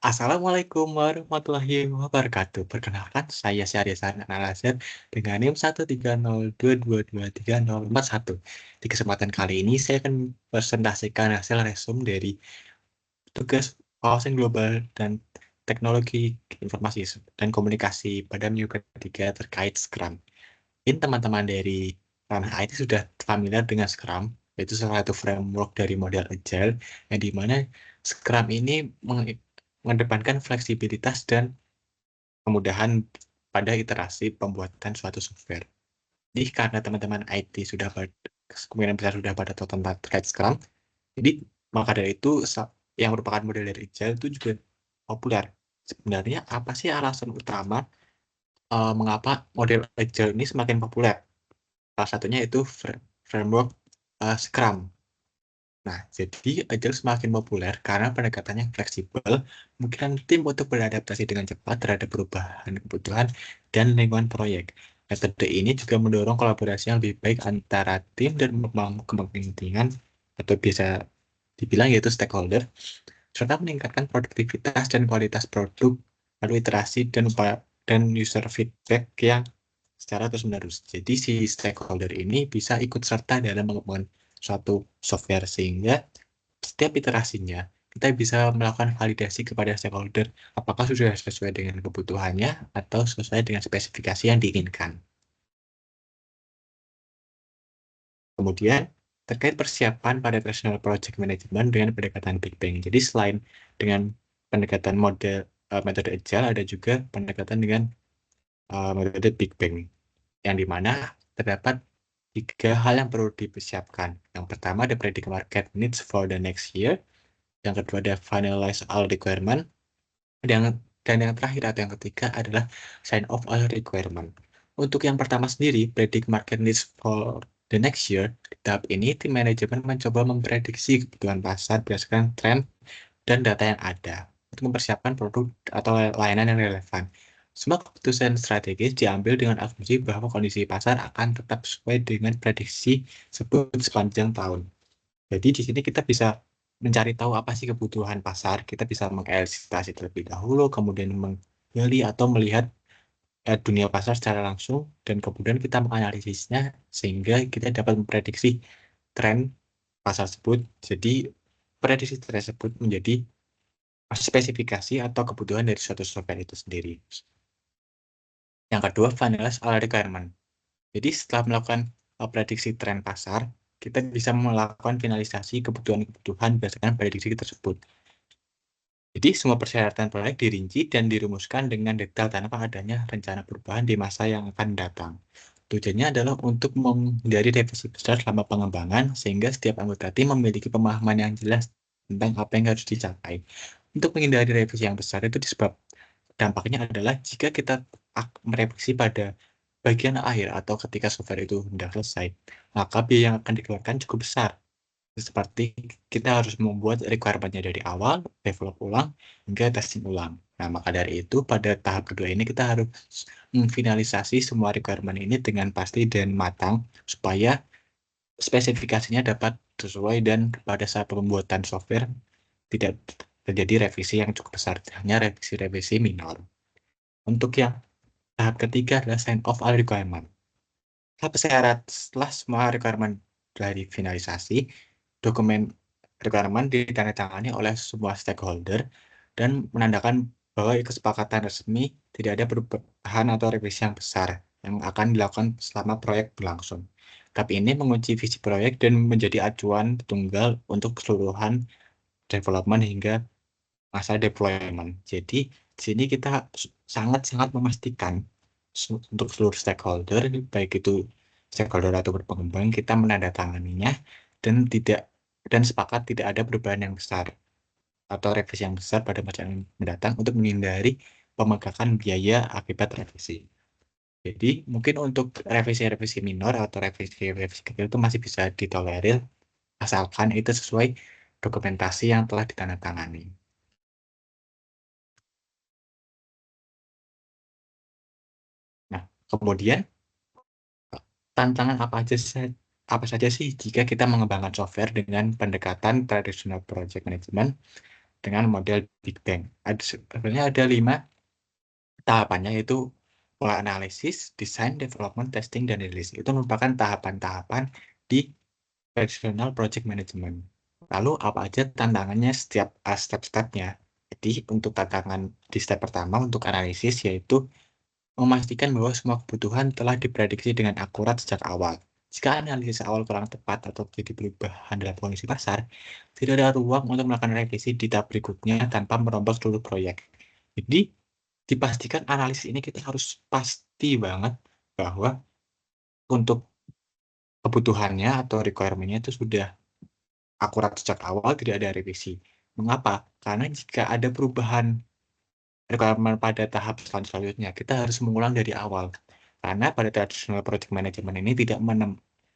Assalamualaikum warahmatullahi wabarakatuh. Perkenalkan, saya Syahrian Al-Azhar dengan NIM 13022234041. Di kesempatan kali ini, saya akan presentasikan hasil resume dari tugas wawasan global dan teknologi informasi dan komunikasi pada minggu ketiga terkait Scrum. Mungkin teman-teman dari ranah IT sudah familiar dengan Scrum, yaitu salah satu framework dari model Agile, yang dimana Scrum ini mengedepankan fleksibilitas dan kemudahan pada iterasi pembuatan suatu software. Jadi karena teman-teman IT kemungkinan besar sudah pada tahu tentang terkait Scrum, jadi maka dari itu yang merupakan model dari Agile itu juga populer. Sebenarnya apa sih alasan utama mengapa model Agile ini semakin populer? Salah satunya itu framework Scrum. Nah, jadi Agile semakin populer karena pendekatannya fleksibel, memungkinkan tim untuk beradaptasi dengan cepat terhadap perubahan kebutuhan dan lingkungan proyek. Metode ini juga mendorong kolaborasi yang lebih baik antara tim dan membangun kepentingan atau biasa dibilang yaitu stakeholder, serta meningkatkan produktivitas dan kualitas produk, lalu iterasi dan user feedback yang secara terus-menerus. Jadi si stakeholder ini bisa ikut serta dalam mengembangkan suatu software sehingga setiap iterasinya kita bisa melakukan validasi kepada stakeholder apakah sudah sesuai dengan kebutuhannya atau sesuai dengan spesifikasi yang diinginkan. Kemudian terkait persiapan pada traditional project management dengan pendekatan Big Bang. Jadi selain dengan pendekatan metode Agile, ada juga pendekatan dengan metode Big Bang, yang dimana terdapat tiga hal yang perlu dipersiapkan. Yang pertama ada predict market needs for the next year. Yang kedua ada finalize all requirement. Dan yang terakhir atau yang ketiga adalah sign off all requirement. Untuk yang pertama sendiri, predict market needs for the next year, di tahap ini tim manajemen mencoba memprediksi kebutuhan pasar berdasarkan tren dan data yang ada untuk mempersiapkan produk atau layanan yang relevan. Semua keputusan strategis diambil dengan asumsi bahwa kondisi pasar akan tetap sesuai dengan prediksi sebut sepanjang tahun. Jadi di sini kita bisa mencari tahu apa sih kebutuhan pasar, kita bisa mengeksplorasi terlebih dahulu, kemudian menggali atau melihat dunia pasar secara langsung, dan kemudian kita menganalisisnya sehingga kita dapat memprediksi tren pasar tersebut. Jadi prediksi tersebut menjadi spesifikasi atau kebutuhan dari suatu software itu sendiri. Yang kedua, finalize all requirement. Jadi setelah melakukan prediksi tren pasar, kita bisa melakukan finalisasi kebutuhan-kebutuhan berdasarkan prediksi tersebut. Jadi semua persyaratan proyek dirinci dan dirumuskan dengan detail tanpa adanya rencana perubahan di masa yang akan datang. Tujuannya adalah untuk menghindari revisi besar selama pengembangan, sehingga setiap anggota tim memiliki pemahaman yang jelas tentang apa yang harus dicapai. Untuk menghindari revisi yang besar itu disebab dampaknya adalah jika kita merevisi pada bagian akhir atau ketika software itu sudah selesai, maka biaya yang akan dikeluarkan cukup besar. Seperti kita harus membuat requirement-nya dari awal, develop ulang, hingga testing ulang. Nah, maka dari itu pada tahap kedua ini kita harus memfinalisasi semua requirement ini dengan pasti dan matang supaya spesifikasinya dapat sesuai dan pada saat pembuatan software tidak terjadi revisi yang cukup besar, hanya revisi-revisi minor. Untuk yang tahap ketiga adalah sign off all requirement. Setelah semua requirement dari finalisasi, dokumen requirement ditandatangani oleh semua stakeholder dan menandakan bahwa kesepakatan resmi tidak ada perubahan atau revisi yang besar yang akan dilakukan selama proyek berlangsung. Tapi ini mengunci visi proyek dan menjadi acuan tunggal untuk keseluruhan development hingga masa deployment. Jadi di sini kita sangat-sangat memastikan untuk seluruh stakeholder, baik itu stakeholder atau pengembang, kita menandatanganinya dan sepakat tidak ada perubahan yang besar atau revisi yang besar pada masa yang mendatang untuk menghindari pemegakan biaya akibat revisi. Jadi mungkin untuk revisi-revisi minor atau revisi-revisi kecil itu masih bisa ditolerir asalkan itu sesuai dokumentasi yang telah ditandatangani. Nah, kemudian tantangan apa saja sih jika kita mengembangkan software dengan pendekatan traditional project management dengan model Big Bang. Sebenarnya ada 5 tahapannya, yaitu analisis, desain, development, testing, dan release. Itu merupakan tahapan-tahapan di traditional project management. Lalu apa aja tantangannya setiap step-stepnya? Jadi untuk tantangan di step pertama untuk analisis yaitu memastikan bahwa semua kebutuhan telah diprediksi dengan akurat sejak awal. Jika analisis awal kurang tepat atau terjadi perubahan dalam kondisi pasar, tidak ada ruang untuk melakukan revisi di tahap berikutnya tanpa merombak seluruh proyek. Jadi, dipastikan analisis ini kita harus pasti banget bahwa untuk kebutuhannya atau requirement-nya itu sudah akurat sejak awal, tidak ada revisi. Mengapa? Karena jika ada perubahan requirement pada tahap selanjutnya, kita harus mengulang dari awal. Karena pada traditional project management ini tidak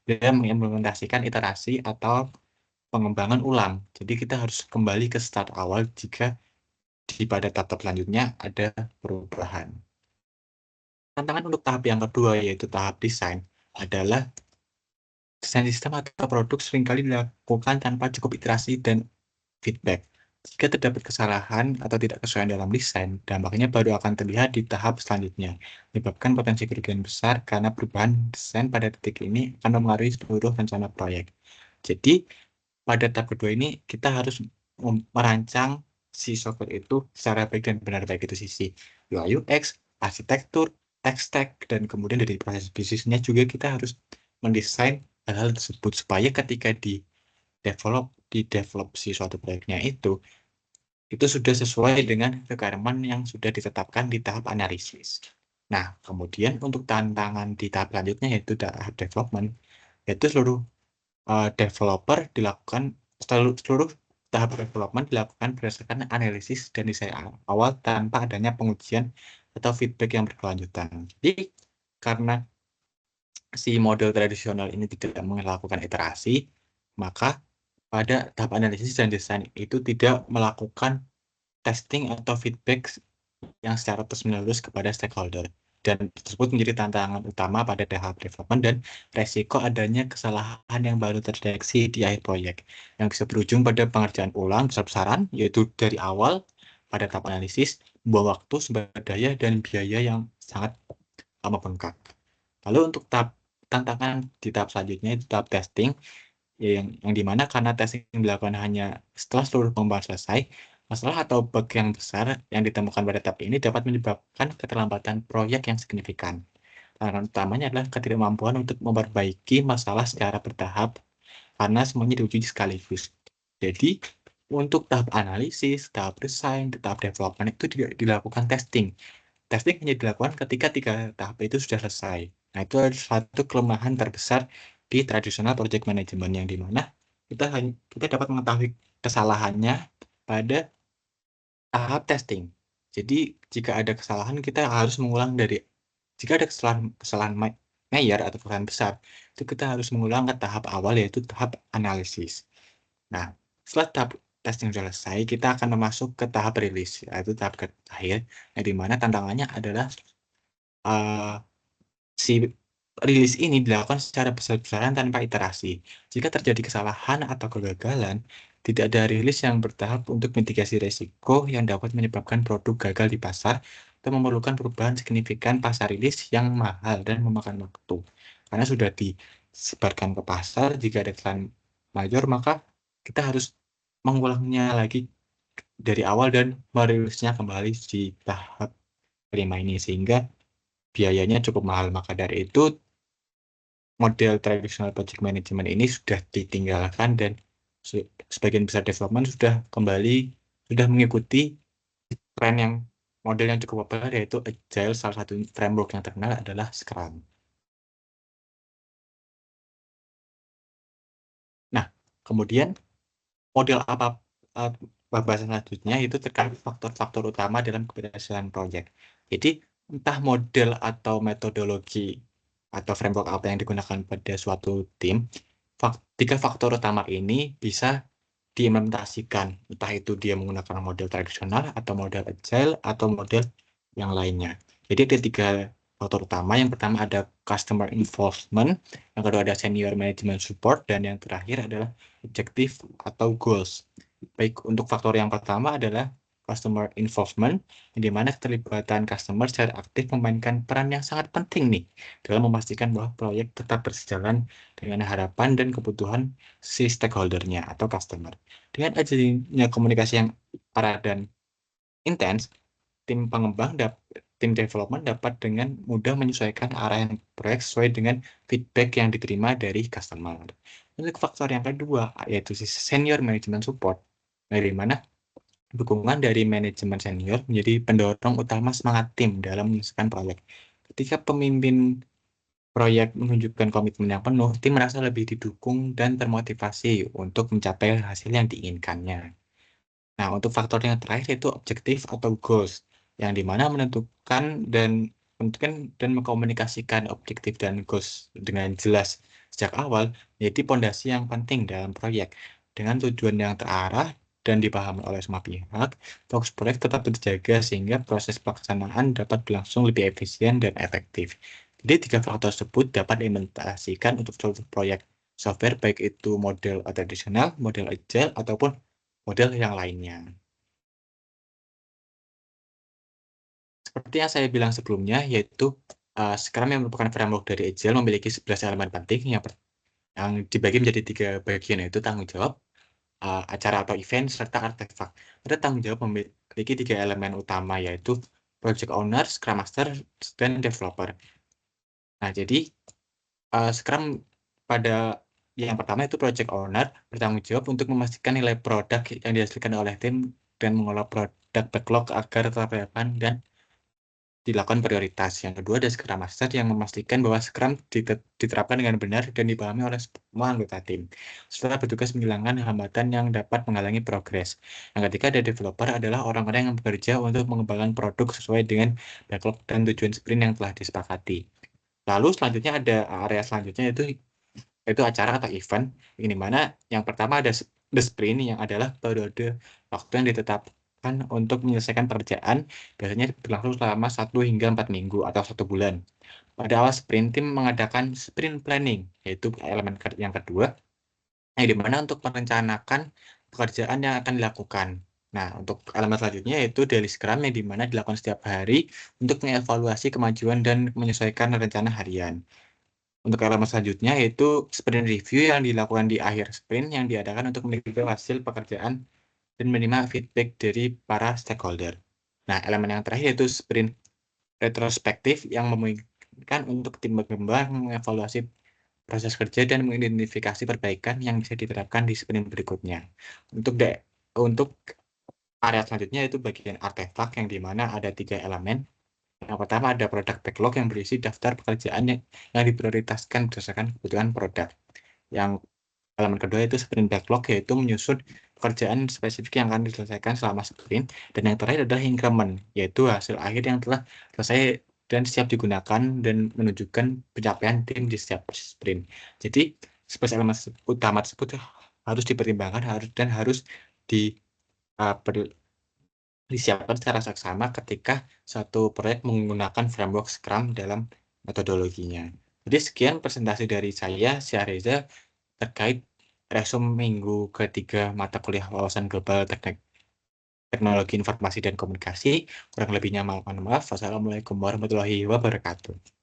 mengimplementasikan iterasi atau pengembangan ulang. Jadi kita harus kembali ke start awal jika pada tahap selanjutnya ada perubahan. Tantangan untuk tahap yang kedua, yaitu tahap desain, adalah desain sistem atau produk seringkali dilakukan tanpa cukup iterasi dan feedback. Jika terdapat kesalahan atau tidak kesesuaian dalam desain, dampaknya baru akan terlihat di tahap selanjutnya, menyebabkan potensi kerugian besar karena perubahan desain pada titik ini akan mempengaruhi seluruh rencana proyek. Jadi, pada tahap kedua ini, kita harus merancang si software itu secara baik dan benar, baik itu sisi UI UX, arsitektur, tech stack, dan kemudian dari proses bisnisnya juga kita harus mendesain hal-hal tersebut supaya ketika di develop si suatu proyeknya itu sudah sesuai dengan requirement yang sudah ditetapkan di tahap analisis. Nah, kemudian untuk tantangan di tahap selanjutnya yaitu tahap development, yaitu seluruh developer dilakukan seluruh tahap development dilakukan berdasarkan analisis dan desain awal tanpa adanya pengujian atau feedback yang berkelanjutan. Jadi, karena si model tradisional ini tidak melakukan iterasi, maka pada tahap analisis dan desain itu tidak melakukan testing atau feedback yang secara terus-menerus kepada stakeholder. Dan tersebut menjadi tantangan utama pada tahap development dan resiko adanya kesalahan yang baru terdeteksi di akhir proyek, yang bisa berujung pada pengerjaan ulang besar-besaran, yaitu dari awal pada tahap analisis, membuang waktu, sumber daya, dan biaya yang sangat membengkak. Lalu untuk tantangan di tahap selanjutnya itu tahap testing, yang dimana karena testing dilakukan hanya setelah seluruh pengembangan selesai, masalah atau bug yang besar yang ditemukan pada tahap ini dapat menyebabkan keterlambatan proyek yang signifikan. Tantangan utamanya adalah ketidakmampuan untuk memperbaiki masalah secara bertahap karena semuanya diuji sekaligus. Jadi, untuk tahap analisis, tahap desain, tahap development itu tidak dilakukan testing. Testing hanya dilakukan ketika 3 tahap itu sudah selesai. Nah, itu adalah satu kelemahan terbesar di tradisional project management yang dimana kita dapat mengetahui kesalahannya pada tahap testing. Jadi jika ada kesalahan kita harus mengulang jika ada kesalahan mayor atau kesalahan besar, itu kita harus mengulang ke tahap awal yaitu tahap analisis. Nah, setelah tahap testing selesai, kita akan masuk ke tahap rilis, yaitu tahap terakhir, yang dimana tantangannya adalah si rilis ini dilakukan secara besar-besaran tanpa iterasi. Jika terjadi kesalahan atau kegagalan, tidak ada rilis yang bertahap untuk mitigasi risiko yang dapat menyebabkan produk gagal di pasar atau memerlukan perubahan signifikan pasar rilis yang mahal dan memakan waktu. Karena sudah disebarkan ke pasar, jika ada kesalahan mayor, maka kita harus mengulangnya lagi dari awal dan merilisnya kembali di tahap kelima ini, sehingga biayanya cukup mahal. Maka dari itu, model tradisional project management ini sudah ditinggalkan dan sebagian besar development sudah mengikuti tren yang model yang cukup populer yaitu Agile. Salah satu framework yang terkenal adalah Scrum. Nah, kemudian model pembahasan selanjutnya itu terkait faktor-faktor utama dalam keberhasilan proyek. Jadi, entah model atau metodologi atau framework apa yang digunakan pada suatu tim, 3 faktor utama ini bisa diimplementasikan, entah itu dia menggunakan model tradisional atau model agile atau model yang lainnya. Jadi ada 3 faktor utama. Yang pertama ada customer involvement, yang kedua ada senior management support, dan yang terakhir adalah objective atau goals. Baik untuk faktor yang pertama adalah customer involvement, di mana keterlibatan customer secara aktif memainkan peran yang sangat penting nih dalam memastikan bahwa proyek tetap berjalan dengan harapan dan kebutuhan si stakeholder-nya atau customer. Dengan adanya komunikasi yang parah dan intens, tim development dapat dengan mudah menyesuaikan arahan proyek sesuai dengan feedback yang diterima dari customer. Untuk faktor yang kedua, yaitu senior management support, dari mana dukungan dari manajemen senior menjadi pendorong utama semangat tim dalam menyelesaikan proyek. Ketika pemimpin proyek menunjukkan komitmen yang penuh, tim merasa lebih didukung dan termotivasi untuk mencapai hasil yang diinginkannya. Nah, untuk faktor yang terakhir itu objektif atau goals, yang dimana menentukan dan mengkomunikasikan objektif dan goals dengan jelas sejak awal menjadi pondasi yang penting dalam proyek. Dengan tujuan yang terarah dan dipahami oleh semua pihak, fokus proyek tetap terjaga sehingga proses pelaksanaan dapat berlangsung lebih efisien dan efektif. Jadi tiga faktor tersebut dapat diimplementasikan untuk suatu proyek software, baik itu model tradisional, model agile, ataupun model yang lainnya. Seperti yang saya bilang sebelumnya, yaitu Scrum yang merupakan framework dari Agile memiliki 11 elemen penting yang dibagi menjadi 3 bagian, yaitu tanggung jawab, acara atau event, serta artefak. Pada tanggung jawab memiliki 3 elemen utama, yaitu Project Owner, Scrum Master, dan Developer. Nah, jadi Scrum pada yang pertama itu Project Owner bertanggung jawab untuk memastikan nilai produk yang dihasilkan oleh tim dan mengolah produk backlog agar tetap relevan dan dilakukan prioritas. Yang kedua ada Scrum Master yang memastikan bahwa Scrum diterapkan dengan benar dan dipahami oleh semua anggota tim. Setelah bertugas menghilangkan hambatan yang dapat menghalangi progres. Yang ketiga ada developer adalah orang-orang yang bekerja untuk mengembangkan produk sesuai dengan backlog dan tujuan sprint yang telah disepakati. Lalu selanjutnya ada area selanjutnya itu acara atau event, ini mana yang pertama ada the sprint yang adalah periode waktu yang ditetapkan untuk menyelesaikan pekerjaan, biasanya berlangsung selama 1 hingga 4 minggu atau 1 bulan. Pada awal sprint, tim mengadakan sprint planning, yaitu elemen yang kedua, yang dimana untuk merencanakan pekerjaan yang akan dilakukan. Nah, untuk elemen selanjutnya yaitu daily scrum yang dimana dilakukan setiap hari untuk mengevaluasi kemajuan dan menyesuaikan rencana harian. Untuk elemen selanjutnya yaitu sprint review yang dilakukan di akhir sprint yang diadakan untuk mengetahui hasil pekerjaan dan menerima feedback dari para stakeholder. Nah, elemen yang terakhir yaitu sprint retrospektif yang memungkinkan untuk tim berkembang mengevaluasi proses kerja dan mengidentifikasi perbaikan yang bisa diterapkan di sprint berikutnya. Untuk area selanjutnya itu bagian artefak yang dimana ada 3 elemen. Yang pertama ada produk backlog yang berisi daftar pekerjaan yang diprioritaskan berdasarkan kebutuhan produk. Yang elemen kedua itu sprint backlog, yaitu menyusun pekerjaan spesifik yang akan diselesaikan selama sprint. Dan yang terakhir adalah increment, yaitu hasil akhir yang telah selesai dan siap digunakan dan menunjukkan pencapaian tim di setiap sprint. Jadi, elemen utama tersebut harus dipertimbangkan harus di, uh, disiapkan secara saksama ketika satu proyek menggunakan framework Scrum dalam metodologinya. Jadi sekian presentasi dari saya, Syareza, terkait resume minggu ketiga mata kuliah wawasan global teknologi informasi dan komunikasi. Kurang lebihnya mohon maaf. Wassalamualaikum warahmatullahi wabarakatuh.